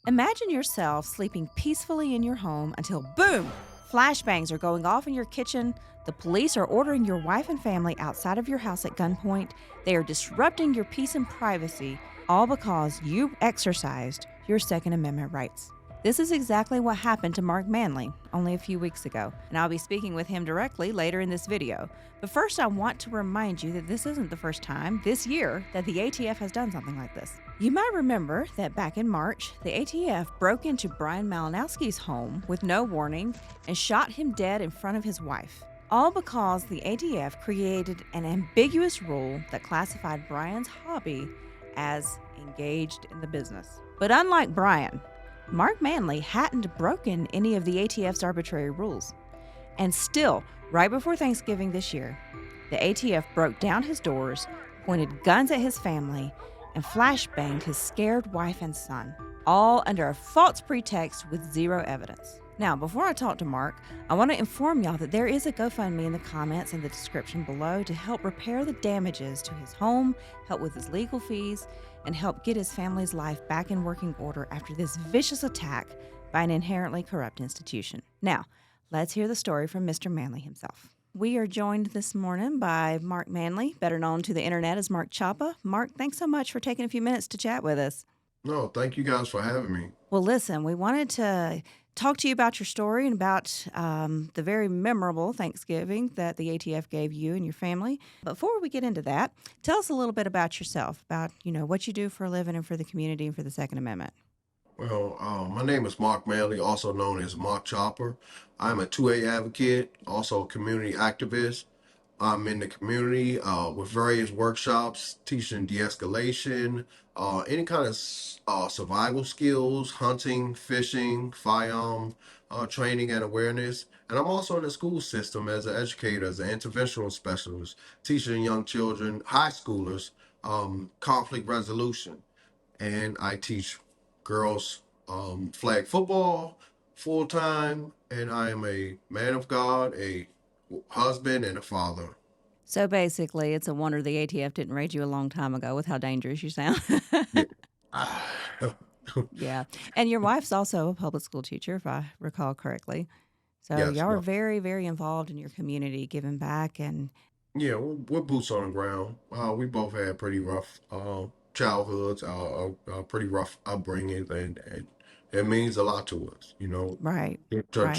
Imagine yourself sleeping peacefully in your home until boom! Flashbangs are going off in your kitchen. The police are ordering your wife and family outside of your house at gunpoint. They are disrupting your peace and privacy, all because you exercised your Second Amendment rights. This is exactly what happened to Mark Manley only a few weeks ago, and I'll be speaking with him directly later in this video. But first, I want to remind you that this isn't the first time this year that the ATF has done something like this. You might remember that back in March, the ATF broke into Brian Malinowski's home with no warning and shot him dead in front of his wife. All because the ATF created an ambiguous rule that classified Brian's hobby as engaged in the business. But unlike Brian, Mark Manley hadn't broken any of the ATF's arbitrary rules. And still, right before Thanksgiving this year, the ATF broke down his doors, pointed guns at his family, and flashbanged his scared wife and son, all under a false pretext with zero evidence. Now, before I talk to Mark, I want to inform y'all that there is a GoFundMe in the comments and the description below to help repair the damages to his home, help with his legal fees, and help get his family's life back in working order after this vicious attack by an inherently corrupt institution. Now, let's hear the story from Mr. Manley himself. We are joined this morning by Mark Manley, better known to the internet as Mark Choppa. Mark, thanks so much for taking a few minutes to chat with us. No, thank you guys for having me. Well, listen, we wanted to talk to you about your story and about the very memorable Thanksgiving that the ATF gave you and your family. Before we get into that, tell us a little bit about yourself, about what you do for a living and for the community and for the Second Amendment. Well, my name is Mark Manley, also known as Mark Chopper. I'm a 2A advocate, also a community activist. I'm in the community with various workshops, teaching de-escalation, any kind of survival skills, hunting, fishing, firearm training and awareness. And I'm also in the school system as an educator, as an interventional specialist, teaching young children, high schoolers, conflict resolution. And I teach girls flag football full time, and I am a man of God, a husband, and a father. So basically, it's a wonder the ATF didn't raid you a long time ago with how dangerous you sound. Yeah. Yeah. And your wife's also a public school teacher, if I recall correctly. So Yes. y'all are very, very involved in your community, giving back. And Yeah, we're boots on the ground. We both had pretty rough childhoods, pretty rough upbringing, and it means a lot to us. right, To right.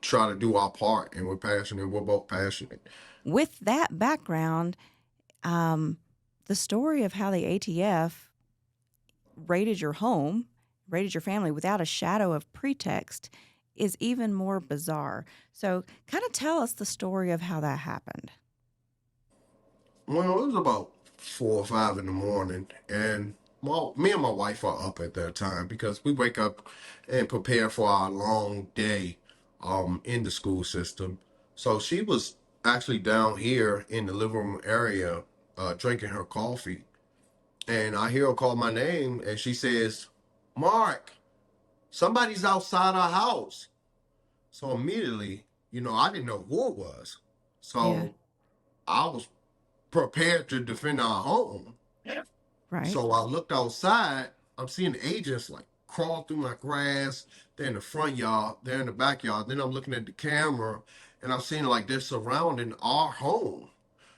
try to do our part, and we're passionate. We're both passionate. With that background, the story of how the ATF raided your home, raided your family without a shadow of pretext is even more bizarre. So kind of tell us the story of how that happened. Well, it was about 4 or 5 in the morning, and me and my wife are up at that time because we wake up and prepare for our long day in the school system. So she was actually down here in the living room area drinking her coffee, and I hear her call my name, and she says, "Mark, somebody's outside our house." So immediately, I didn't know who it was. Yeah. So I was prepared to defend our home. Right. So I looked outside. I'm seeing agents like crawl through my grass. They're in the front yard. They're in the backyard. Then I'm looking at the camera, and I'm seeing like they're surrounding our home.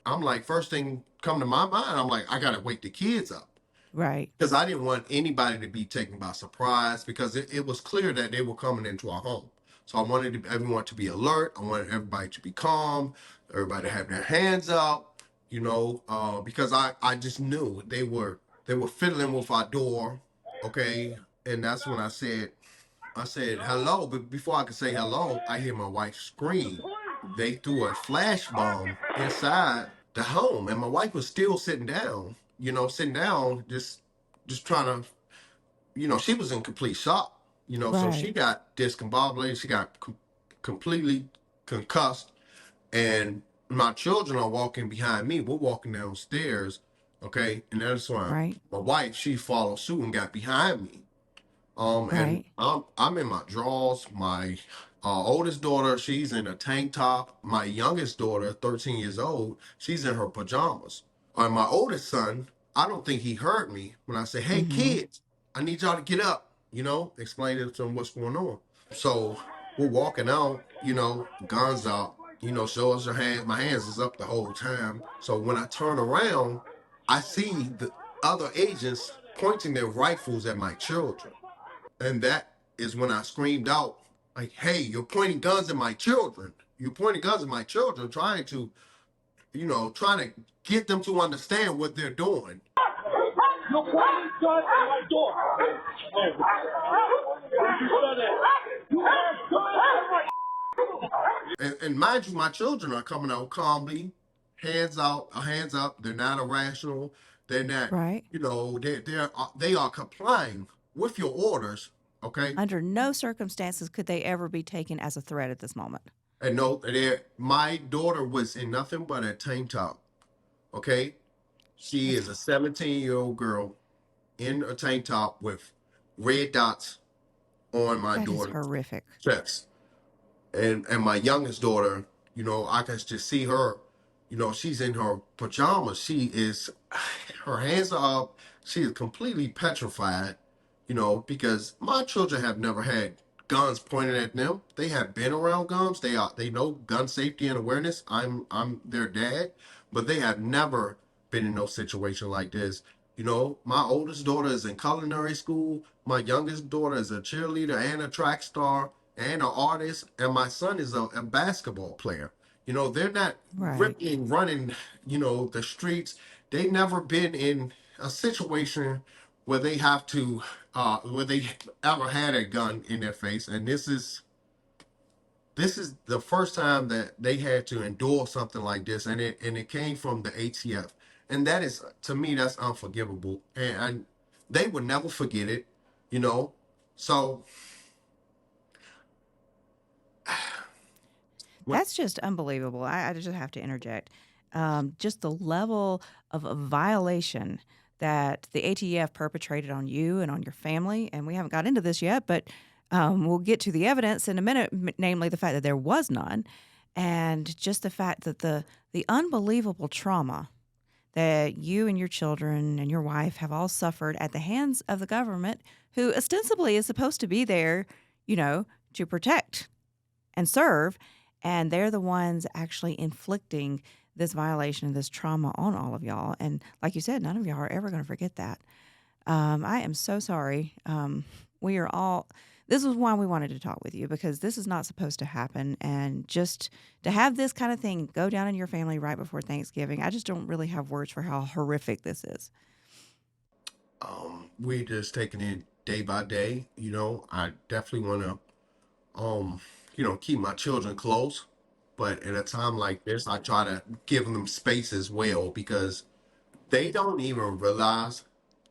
I'm like, first thing come to my mind, I'm like, I gotta wake the kids up Right. because I didn't want anybody to be taken by surprise because it was clear that they were coming into our home. So I wanted everyone to be alert. I wanted everybody to be calm, everybody to have their hands up, because I just knew they were fiddling with our door, okay? And that's when I said hello, but before I could say hello, I hear my wife scream. They threw a flash bomb inside the home, and my wife was still sitting down, just trying to, she was in complete shock. So she Right. got discombobulated, she got completely concussed, and my children are walking behind me. We're walking downstairs, okay, and that's why Right. my wife, she followed suit and got behind me. And Right. I'm in my drawers. My oldest daughter, she's in a tank top. My youngest daughter, 13 years old, she's in her pajamas. And my oldest son, I don't think he heard me when I said, "Hey Mm-hmm. kids, I need y'all to get up." explaining to them what's going on. So we're walking out, guns out, show us your hands. My hands is up the whole time. So when I turn around, I see the other agents pointing their rifles at my children. And that is when I screamed out, like, hey, you're pointing guns at my children. You're pointing guns at my children, trying to get them to understand what they're doing. You're pointing guns at my daughter. And mind you, my children are coming out calmly, hands out, hands up. They're not irrational. They're not, Right. they are complying with your orders. Okay. Under no circumstances could they ever be taken as a threat at this moment. And no, my daughter was in nothing but a tank top. Okay. She is a 17-year-old girl in a tank top with red dots on my daughter's That is horrific. chest. And my youngest daughter, I can just see her, she's in her pajamas. Her hands are up. She is completely petrified, because my children have never had guns pointed at them. They have been around guns. They know gun safety and awareness. I'm their dad, but they have never been in no situation like this. My oldest daughter is in culinary school. My youngest daughter is a cheerleader and a track star and an artist, and my son is a basketball player. They're not ripping, running, the streets. They've never been in a situation where they have to, where they ever had a gun in their face. And this is the first time that they had to endure something like this, and it came from the ATF. And that is, to me, that's unforgivable. And they would never forget it, So that's just unbelievable. I just have to interject. Just the level of a violation that the ATF perpetrated on you and on your family. And we haven't got into this yet, but we'll get to the evidence in a minute, namely the fact that there was none. And just the fact that the unbelievable trauma that you and your children and your wife have all suffered at the hands of the government, who ostensibly is supposed to be there, to protect and serve. And they're the ones actually inflicting this violation, this trauma on all of y'all. And like you said, none of y'all are ever going to forget that. I am so sorry. This is why we wanted to talk with you, because this is not supposed to happen. And just to have this kind of thing go down in your family right before Thanksgiving, I just don't really have words for how horrific this is. We're just taking it day by day. I definitely want to, keep my children close. But at a time like this, I try to give them space as well, because they don't even realize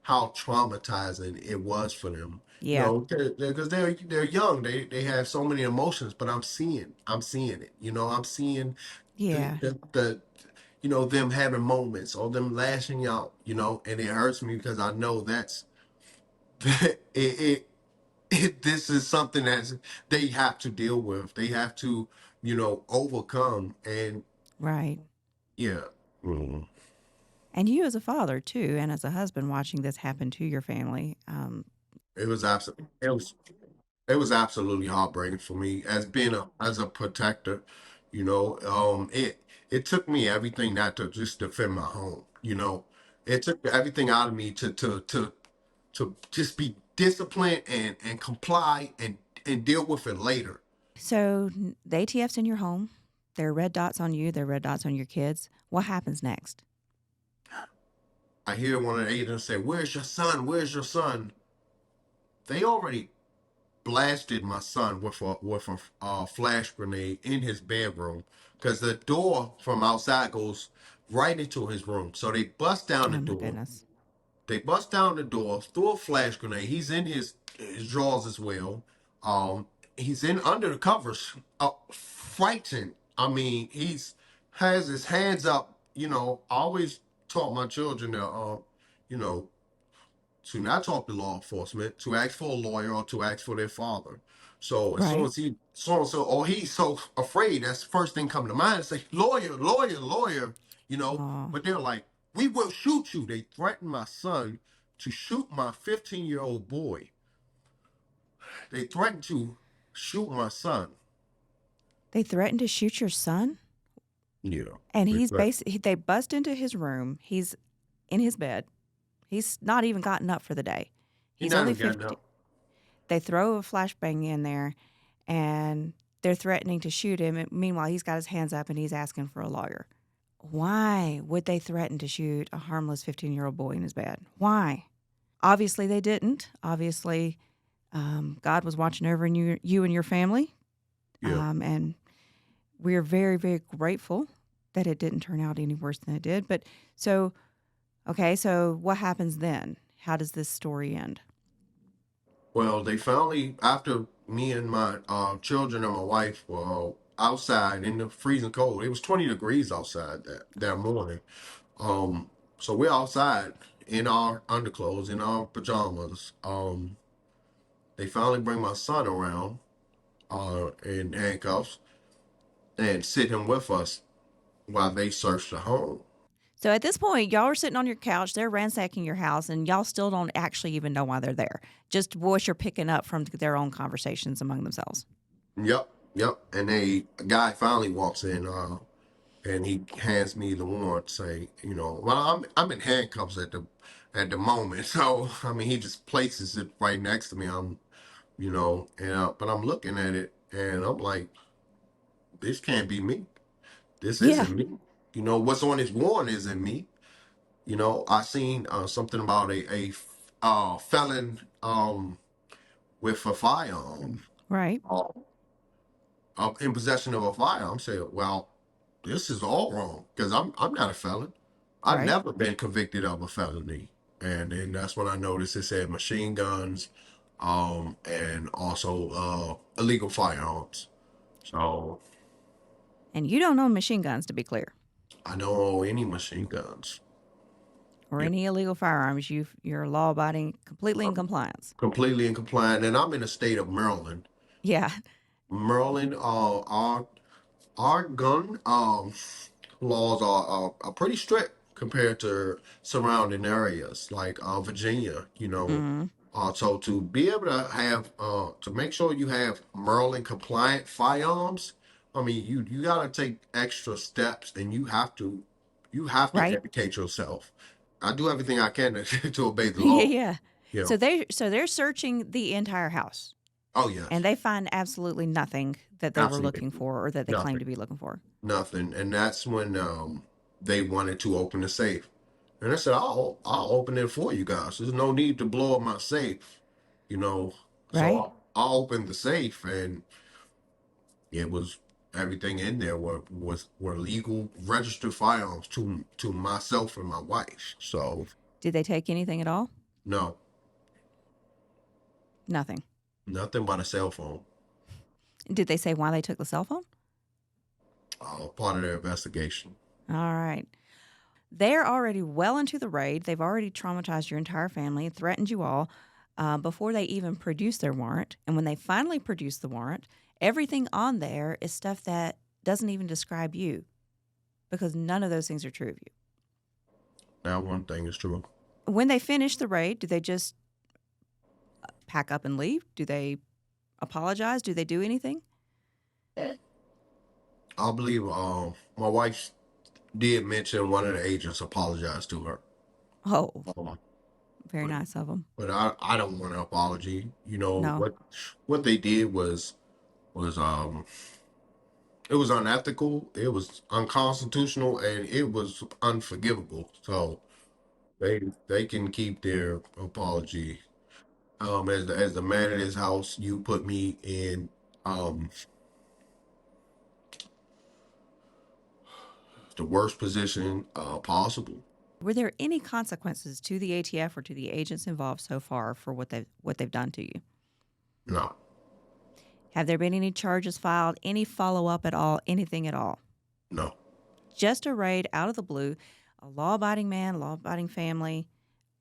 how traumatizing it was for them. Yeah. Because they're young. They have so many emotions, but I'm seeing it. I'm seeing Yeah. the them having moments or them lashing out, and it hurts me because I know that's this is something that they have to deal with. They have to, overcome. And Right. yeah. Mm-hmm. And you as a father too, and as a husband watching this happen to your family. It was absolutely heartbreaking for me as as a protector. It took me everything not to just defend my home. It took everything out of me to just be disciplined and comply and deal with it later. So the ATF's in your home. There are red dots on you. There are red dots on your kids. What happens next? I hear one of the agents say, "Where's your son? Where's your son?" They already blasted my son with a flash grenade in his bedroom, because the door from outside goes right into his room. So they bust down the door. Goodness. They bust down the door, threw a flash grenade. He's in his drawers as well. He's in under the covers, frightened. I mean, has his hands up. I always taught my children to, to not talk to law enforcement, to ask for a lawyer or to ask for their father. So as soon as he's so afraid, that's the first thing come to mind, and say, lawyer, lawyer, lawyer, but they're like, we will shoot you. They threatened my son to shoot my 15-year-old boy. They threatened to shoot my son. They threatened to shoot your son? Yeah. And They he's threatened. basically, they bust into his room. He's in his bed. He's not even gotten up for the day. He He's not only even got 50. up. They throw a flashbang in there and they're threatening to shoot him. And meanwhile, he's got his hands up and he's asking for a lawyer. Why would they threaten to shoot a harmless 15-year-old boy in his bed? Why? Obviously, they didn't. Obviously, God was watching over you and your family. Yeah. And we're very, very grateful that it didn't turn out any worse than it did. But so, okay, so what happens then? How does this story end? Well, they finally, after me and my children and my wife were outside in the freezing cold, it was 20 degrees outside that morning. So we're outside in our underclothes, in our pajamas. They finally bring my son around in handcuffs and sit him with us while they search the home. So at this point, y'all are sitting on your couch, they're ransacking your house, and y'all still don't actually even know why they're there. Just what you're picking up from their own conversations among themselves. Yep, yep. And a guy finally walks in, and he hands me the warrant. Say, well, I'm in handcuffs at the moment. So I mean, he just places it right next to me. But I'm looking at it, and I'm like, this can't be me. This Yeah. isn't me. What's on his warrant isn't me. I seen something about a felon with a firearm. Right. Uh, in possession of a firearm. Say, well, this is all wrong because I'm not a felon. I've Right. never been convicted of a felony. And then that's when I noticed it said machine guns, and also illegal firearms. So And you don't own machine guns, to be clear, I don't own any machine guns. or Yeah, any illegal firearms. You're law abiding, completely in I'm compliance. completely in compliance, and I'm in the state of Maryland. Yeah. Maryland, our gun laws are pretty strict compared to surrounding areas like Virginia. Mm-hmm. So to be able to have to make sure you have Maryland compliant firearms, I mean you gotta take extra steps, and you have to Right. educate yourself. I do everything I can to obey the Yeah, law. yeah. Yeah. So they're searching the entire house, Oh and yes. they find absolutely nothing that they were Absolutely looking for or that they claimed nothing. to be looking for. Nothing. And that's when they wanted to open the safe. And I said, I'll open it for you guys. There's no need to blow up my safe, you know. So Right. I opened the safe, and it was everything in there were legal registered firearms to myself and my wife. So Did they take anything at all? no, Nothing. nothing but a cell phone. Did they say why they took the cell phone? Part of their investigation. All right. They're already well into the raid. They've already traumatized your entire family and threatened you all before they even produce their warrant. And when they finally produce the warrant, everything on there is stuff that doesn't even describe you because none of those things are true of you. Now one thing is true. When they finish the raid, do they just pack up and leave? Do they apologize? Do they do anything? I believe my wife did mention one of the agents apologized to her. Oh, Um, very but nice of them. but I don't want an apology. No. What they did was it was unethical, it was unconstitutional, and it was unforgivable. So they can keep their apology. As the man of this house, you put me in um the worst position possible. Were there any consequences to the ATF or to the agents involved so far for what they've done to you? No, Have there been any charges filed, any follow up at all, anything at all? no. Just a raid out of the blue, a law abiding man, law abiding family,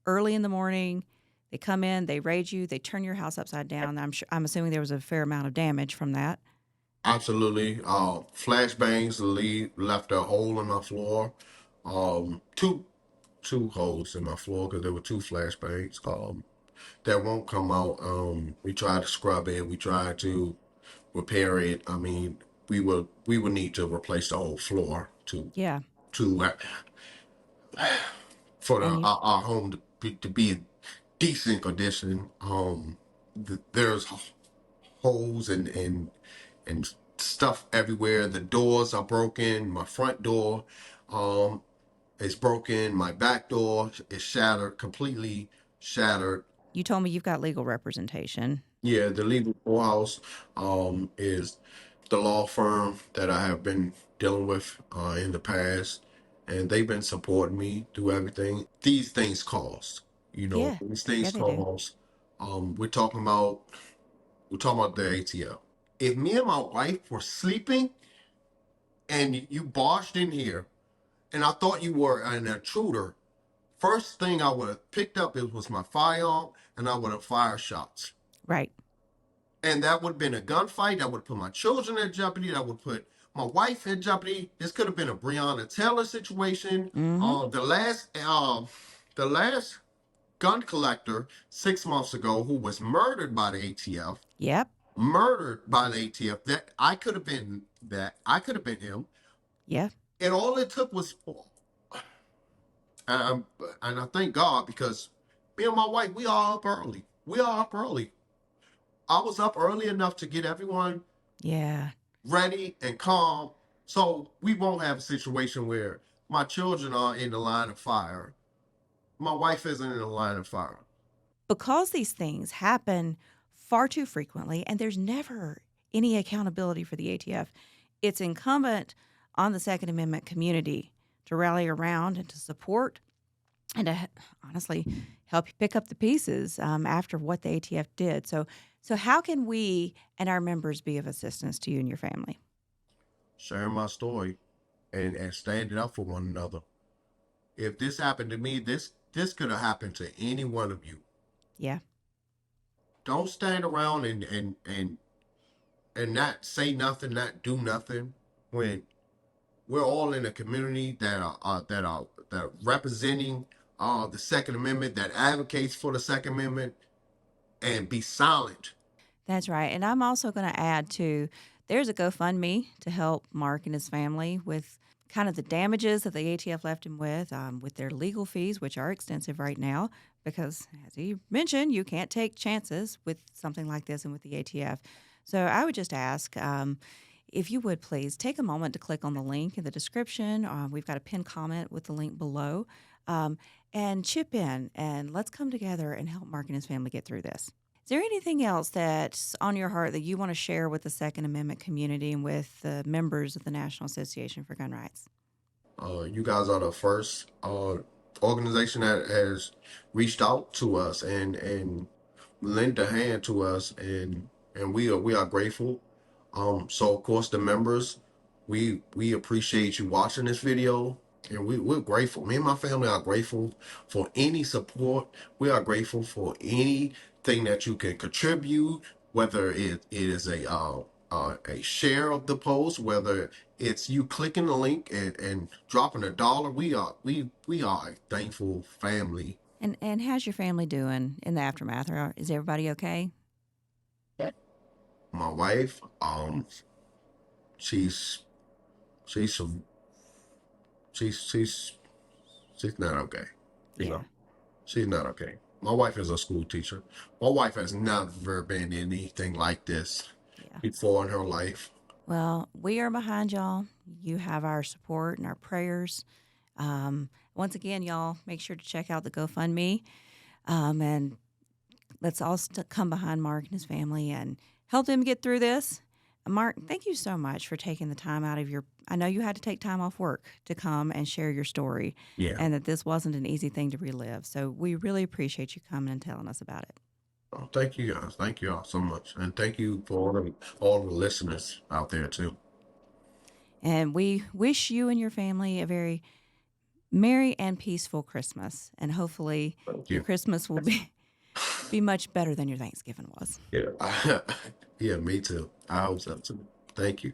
early in the morning. They come in, they raid you, they turn your house upside down. I'm assuming there was a fair amount of damage from that. Absolutely. Flashbangs left a hole in my floor. Two holes in my floor because there were two flashbangs. that won't come out. We try to scrub it. We try to repair it. I mean, we would need to replace the whole floor Yeah. to for And our home to be in decent condition. There's holes and stuff everywhere. The doors are broken. My front door um is broken. My back door is shattered, completely shattered. you told me you've got legal representation. Yeah, the legal courthouse is the law firm that I have been dealing with in the past, and they've been supporting me through everything. These things cost, Yeah. these Yeah, things they do. cost. We're talking about the ATF. If me and my wife were sleeping and you barged in here, and I thought you were an intruder, first thing I would have picked up was my firearm, and I would have fired shots. Right. And that would have been a gunfight. That would have put my children in jeopardy. That would put my wife in jeopardy. This could have been a Breonna Taylor situation. Mm-hmm. The last gun collector 6 months ago who was murdered by the ATF, Yep. that I could have been him. Yeah. And all it took was, and I thank God, because me and my wife, we are up early. I was up early enough to get everyone Yeah. ready and calm, so we won't have a situation where my children are in the line of fire. My wife isn't in the line of fire. Because these things happen far too frequently and there's never any accountability for the ATF, it's incumbent on the Second Amendment community to rally around and to support and to honestly help you pick up the pieces after what the ATF did. So how can we and our members be of assistance to you and your family? Sharing my story and standing up for one another. If this happened to me, this could have happened to any one of you. Yeah. Don't stand around and not say nothing, not do nothing, when we're all in a community that are representing the Second Amendment, that advocates for the Second Amendment, and be silent. That's right. And I'm also going to add to there's a GoFundMe to help Mark and his family with kind of the damages that the ATF left him with their legal fees, which are extensive right now, because as he mentioned, you can't take chances with something like this and with the ATF. So I would just ask if you would please take a moment to click on the link in the description. We've got a pinned comment with the link below, and chip in, and let's come together and help Mark and his family get through this. Is there anything else that's on your heart that you want to share with the Second Amendment community and with the members of the National Association for Gun Rights? You guys are the first organization that has reached out to us and lent a hand to us, and we are grateful. So of course the members, we appreciate you watching this video, and we're grateful. Me and my family are grateful for any support. We are grateful for anything that you can contribute, whether it is a share of the post, whether it's you clicking the link and dropping $1. We are a thankful family. And how's your family doing in the aftermath? Is everybody okay? My wife, she's she's she's not okay. You Yeah. know, she's not okay. My wife is a school teacher. My wife has never been in anything like this Yeah. before in her life. Well, we are behind y'all. You have our support and our prayers. Once again, y'all, make sure to check out the GoFundMe. And let's all come behind Mark and his family and help them get through this. Mark, thank you so much for taking the time out of I know you had to take time off work to come and share your story. Yeah. And that this wasn't an easy thing to relive. So we really appreciate you coming and telling us about it. Oh, thank you guys. Thank you all so much, and thank you for all the listeners out there too. And we wish you and your family a very merry and peaceful Christmas. And hopefully Thank your you. Christmas will be much better than your Thanksgiving was. Yeah. Yeah, me too. I hope so too. Thank you.